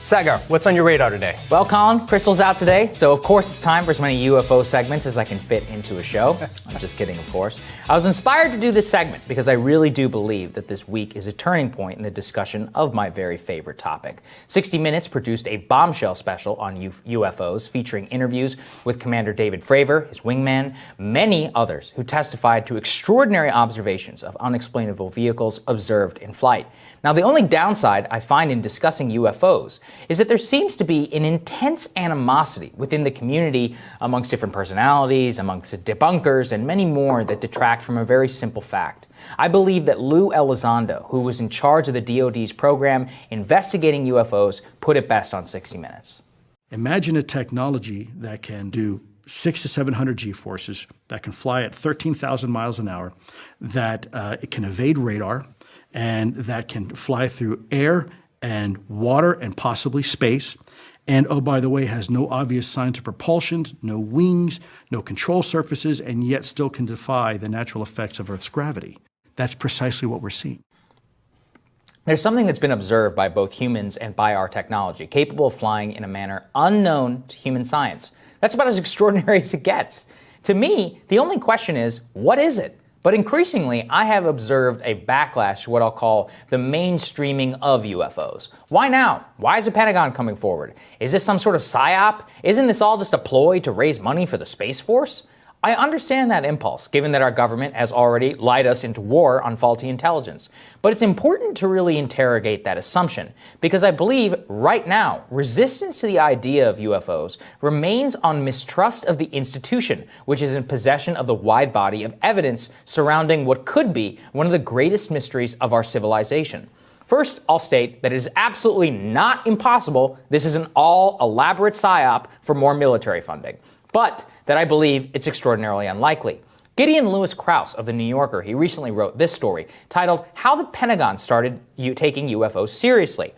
Saagar, what's on your radar today? Well, Colin, Crystal's out today, so of course it's time for as many UFO segments as I can fit into a show. I'm just kidding, of course. I was inspired to do this segment because I really do believe that this week is a turning point in the discussion of my very favorite topic. 60 Minutes produced a bombshell special on UFOs featuring interviews with Commander David Fravor, his wingman, many others who testified to extraordinary observations of unexplainable vehicles observed in flight. Now, the only downside I find in discussing UFOs is that there seems to be an intense animosity within the community amongst different personalities, amongst debunkers, and many more that detract from a very simple fact. I believe that Lou Elizondo, who was in charge of the DoD's program investigating UFOs, put it best on 60 Minutes. Imagine a technology that can do 600 to 700 G-forces, that can fly at 13,000 miles an hour, that it can evade radar, and that can fly through air and water and possibly space. And, oh, by the way, has no obvious signs of propulsion, no wings, no control surfaces, and yet still can defy the natural effects of Earth's gravity. That's precisely what we're seeing. There's something that's been observed by both humans and by our technology, capable of flying in a manner unknown to human science. That's about as extraordinary as it gets. To me, the only question is, what is it? But increasingly, I have observed a backlash to what I'll call the mainstreaming of UFOs. Why now? Why is the Pentagon coming forward? Is this some sort of psyop? Isn't this all just a ploy to raise money for the Space Force? I understand that impulse, given that our government has already lied us into war on faulty intelligence. But it's important to really interrogate that assumption, because I believe right now, resistance to the idea of UFOs remains on mistrust of the institution, which is in possession of the wide body of evidence surrounding what could be one of the greatest mysteries of our civilization. First, I'll state that it is absolutely not impossible this is an all elaborate psyop for more military funding, but that I believe it's extraordinarily unlikely. Gideon Lewis Krauss of The New Yorker, he recently wrote this story titled How the Pentagon Started Taking UFOs Seriously.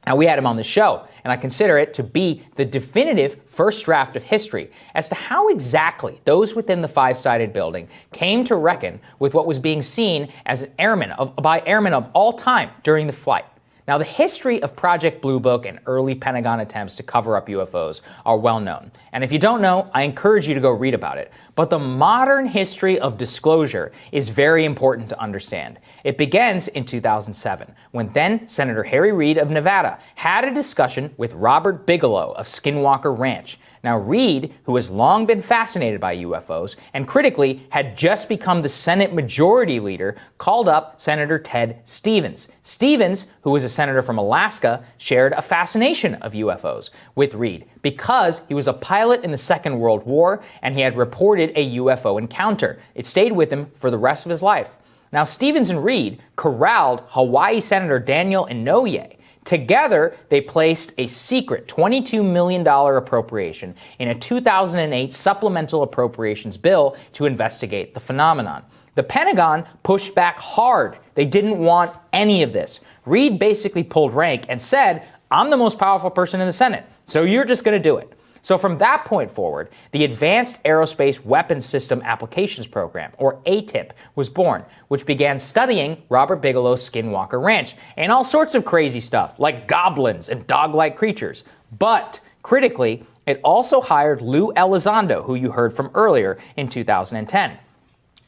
Now, we had him on the show, and I consider it to be the definitive first draft of history as to how exactly those within the five-sided building came to reckon with what was being seen as by airmen of all time during the flight. Now, the history of Project Blue Book and early Pentagon attempts to cover up UFOs are well known. And if you don't know, I encourage you to go read about it. But the modern history of disclosure is very important to understand. It begins in 2007, when then Senator Harry Reid of Nevada had a discussion with Robert Bigelow of Skinwalker Ranch. Now, Reid, who has long been fascinated by UFOs and critically had just become the Senate Majority Leader, called up Senator Ted Stevens. Stevens, who was a senator from Alaska, shared a fascination of UFOs with Reid because he was a pilot in the Second World War and he had reported a UFO encounter. It stayed with him for the rest of his life. Now, Stevens and Reid corralled Hawaii Senator Daniel Inouye. Together, they placed a secret $22 million appropriation in a 2008 supplemental appropriations bill to investigate the phenomenon. The Pentagon pushed back hard. They didn't want any of this. Reid basically pulled rank and said, I'm the most powerful person in the Senate, so you're just going to do it. So from that point forward, the Advanced Aerospace Weapons System Applications Program, or ATIP, was born, which began studying Robert Bigelow's Skinwalker Ranch and all sorts of crazy stuff, like goblins and dog-like creatures. But, critically, it also hired Lou Elizondo, who you heard from earlier, in 2010.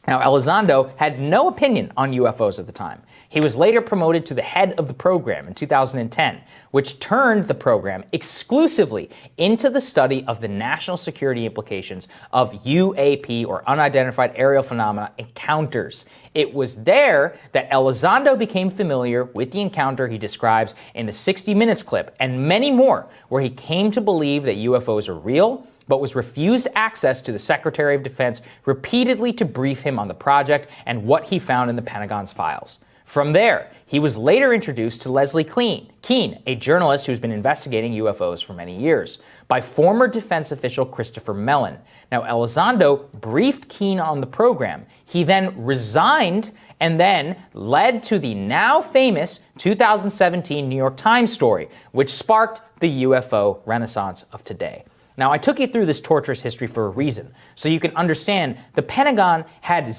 Now, Elizondo had no opinion on UFOs at the time. He was later promoted to the head of the program in 2010, which turned the program exclusively into the study of the national security implications of UAP, or unidentified aerial phenomena, encounters. It was there that Elizondo became familiar with the encounter he describes in the 60 Minutes clip, and many more, where he came to believe that UFOs are real, but was refused access to the Secretary of Defense repeatedly to brief him on the project and what he found in the Pentagon's files. From there, he was later introduced to Leslie Keane, a journalist who's been investigating UFOs for many years, by former defense official Christopher Mellon. Now, Elizondo briefed Keane on the program. He then resigned and then led to the now famous 2017 New York Times story, which sparked the UFO renaissance of today. Now, I took you through this torturous history for a reason, so you can understand the Pentagon had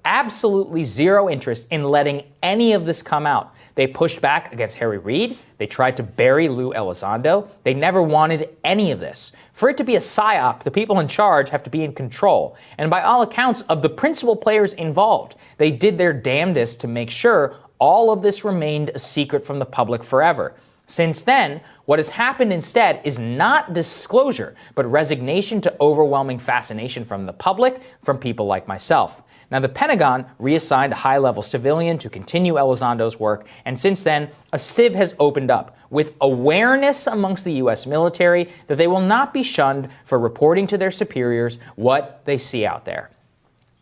absolutely zero interest in letting any of this come out. They pushed back against Harry Reid. They tried to bury Lou Elizondo. They never wanted any of this. For it to be a psyop, the people in charge have to be in control. And by all accounts of the principal players involved, they did their damnedest to make sure all of this remained a secret from the public forever. Since then, what has happened instead is not disclosure, but resignation to overwhelming fascination from the public, from people like myself. Now, the Pentagon reassigned a high-level civilian to continue Elizondo's work, and since then, a sieve has opened up, with awareness amongst the U.S. military that they will not be shunned for reporting to their superiors what they see out there.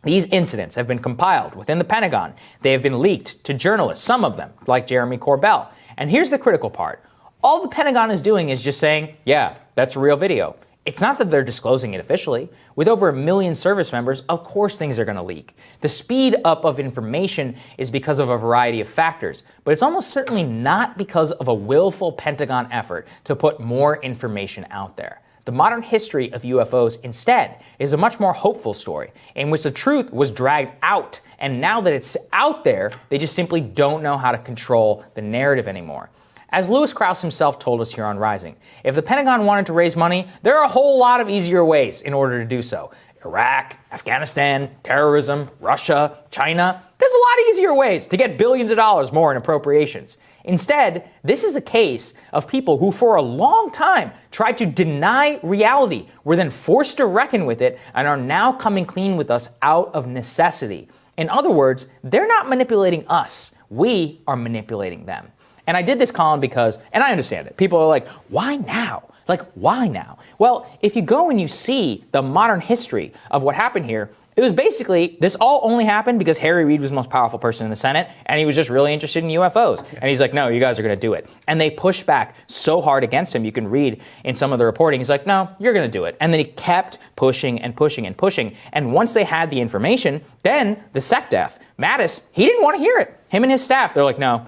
These incidents have been compiled within the Pentagon. They have been leaked to journalists, some of them, like Jeremy Corbell. And here's the critical part. All the Pentagon is doing is just saying, yeah, that's a real video. It's not that they're disclosing it officially. With over 1 million service members, of course things are going to leak. The speed up of information is because of a variety of factors, but it's almost certainly not because of a willful Pentagon effort to put more information out there. The modern history of UFOs, instead, is a much more hopeful story, in which the truth was dragged out, and now that it's out there, they just simply don't know how to control the narrative anymore. As Lewis Krauss himself told us here on Rising, if the Pentagon wanted to raise money, there are a whole lot of easier ways in order to do so. Iraq, Afghanistan, terrorism, Russia, China. There's a lot of easier ways to get billions of dollars more in appropriations. Instead, this is a case of people who for a long time tried to deny reality, were then forced to reckon with it, and are now coming clean with us out of necessity. In other words, they're not manipulating us. We are manipulating them. And I did this column because, and I understand it, people are like, why now? Like, why now? Well, if you go and you see the modern history of what happened here, it was basically, this all only happened because Harry Reid was the most powerful person in the Senate, and he was just really interested in UFOs. And he's like, no, you guys are going to do it. And they pushed back so hard against him. You can read in some of the reporting. He's like, no, you're going to do it. And then he kept pushing and pushing and pushing. And once they had the information, then the SecDef, Mattis, he didn't want to hear it. Him and his staff, they're like, no.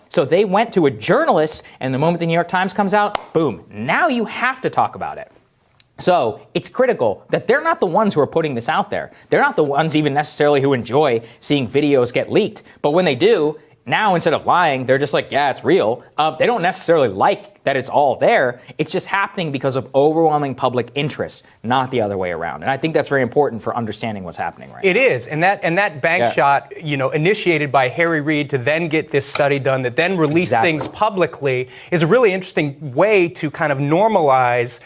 So they went to a journalist, and the moment the New York Times comes out, boom, now you have to talk about it. So it's critical that they're not the ones who are putting this out there. They're not the ones even necessarily who enjoy seeing videos get leaked. But when they do, now instead of lying, they're just like, yeah, it's real. They don't necessarily like that it's all there. It's just happening because of overwhelming public interest, not the other way around. And I think that's very important for understanding what's happening right now. It is. And that bank shot, initiated by Harry Reid to then get this study done that then release things publicly is a really interesting way to kind of normalize,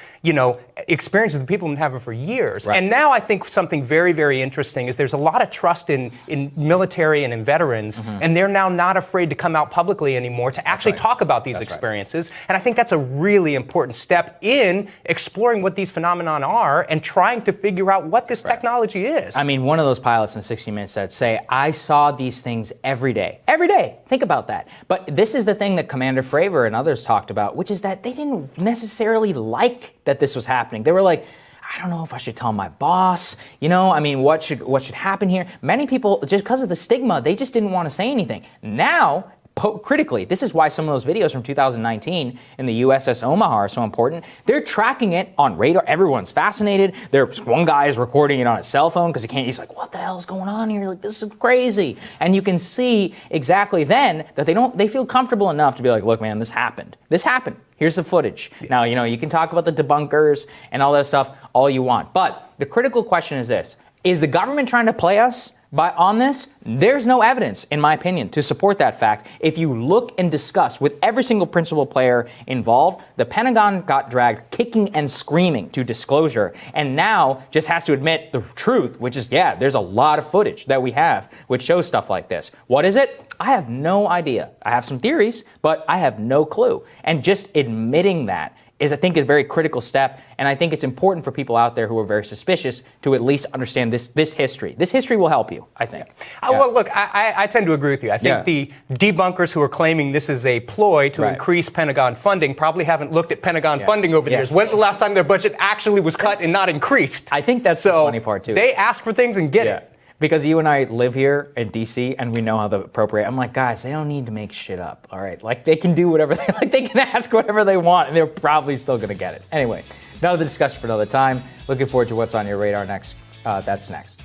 experiences that people have been having for years. Right. And now I think something very, very interesting is there's a lot of trust in military and in veterans, and they're now not afraid to come out publicly anymore to actually talk about these experiences. And I think that's a really important step in exploring what these phenomenon are and trying to figure out what this technology is. I mean, one of those pilots in 60 Minutes said, I saw these things every day. Every day. Think about that. But this is the thing that Commander Fravor and others talked about, which is that they didn't necessarily like that this was happening. They were like, I don't know if I should tell my boss, what should happen here? Many people, just because of the stigma, they just didn't want to say anything. Now, critically, this is why some of those videos from 2019 in the USS Omaha are so important. They're tracking it on radar. Everyone's fascinated. One guy is recording it on his cell phone because he's like, what the hell is going on here? Like, this is crazy. And you can see exactly then that they feel comfortable enough to be like, look, man, this happened. Here's the footage. Now, you can talk about the debunkers and all that stuff all you want. But the critical question is this. Is the government trying to play us on this? There's no evidence, in my opinion, to support that fact. If you look and discuss with every single principal player involved, the Pentagon got dragged kicking and screaming to disclosure, and now just has to admit the truth, which is, there's a lot of footage that we have which shows stuff like this. What is it? I have no idea. I have some theories, but I have no clue. And just admitting that is, I think, a very critical step, and I think it's important for people out there who are very suspicious to at least understand this history. This history will help you, I think. Well, look, I tend to agree with you. I think the debunkers who are claiming this is a ploy to increase Pentagon funding probably haven't looked at Pentagon funding over the years. When's the last time their budget actually was cut and not increased? I think that's the funny part, too. They ask for things and get it. Because you and I live here in D.C. and we know how to appropriate. I'm like, guys, they don't need to make shit up, all right? Like, they can do whatever they like. They can ask whatever they want, and they're probably still going to get it. Anyway, another discussion for another time. Looking forward to what's on your radar next. That's next.